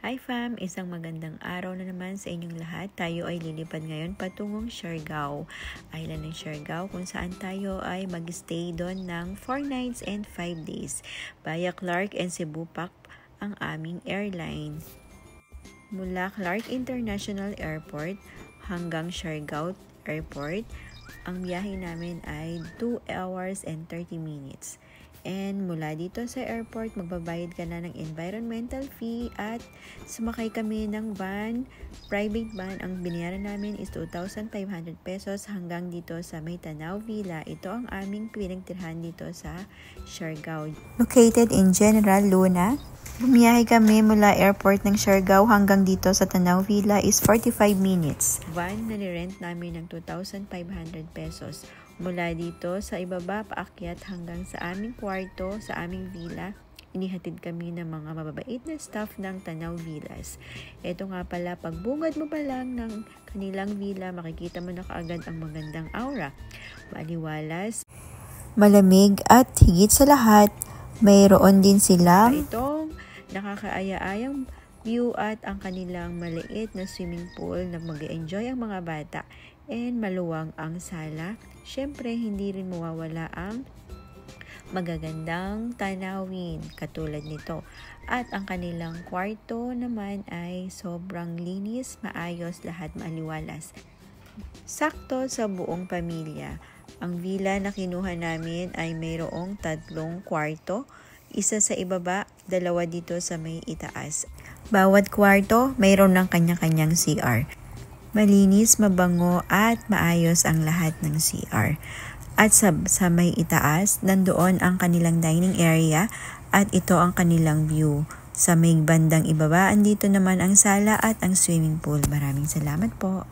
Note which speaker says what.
Speaker 1: Hi fam! Isang magandang araw na naman sa inyong lahat. Tayo ay lilipad ngayon patungong Siargao, Island ng Siargao, kung saan tayo ay mag-stay doon ng 4 nights and 5 days. Via Clark and Cebu Pac ang aming airline. Mula Clark International Airport hanggang Siargao Airport, ang biyahe namin ay 2 hours and 30 minutes. And mula dito sa airport, magbabayad ka na ng environmental fee at sumakay kami ng van, private van. Ang binayaran namin is 2,500 pesos hanggang dito sa May Tanaw Villa. Ito ang aming pinagtirhan dito sa Siargao. Located in General Luna. Bumiyahe kami mula airport ng Siargao hanggang dito sa Tanaw Villa is 45 minutes. Van na nirent namin ng 2,500 pesos. Mula dito sa ibaba paakyat hanggang sa aming kwarto, sa aming villa, inihatid kami ng mga mababait na staff ng Tanaw Villas. Ito nga pala, pagbungad mo pa lang ng kanilang villa, makikita mo na kaagad ang magandang aura. Maliwalas, malamig at higit sa lahat, mayroon din sila itong nakakaaya-ayang view at ang kanilang maliit na swimming pool na mag-enjoy ang mga bata, and maluwang ang sala. Syempre, hindi rin mawawala ang magagandang tanawin katulad nito. At ang kanilang kwarto naman ay sobrang linis, maayos, lahat maliwalas. Sakto sa buong pamilya. Ang villa na kinuha namin ay mayroong 3 kwarto. Isa sa ibaba, 2 dito sa may itaas. Bawat kwarto, mayroon ng kanya-kanyang CR. Malinis, mabango at maayos ang lahat ng CR. At sa may itaas, nandoon ang kanilang dining area at ito ang kanilang view. Sa may bandang ibabaan dito naman ang sala at ang swimming pool. Maraming salamat po.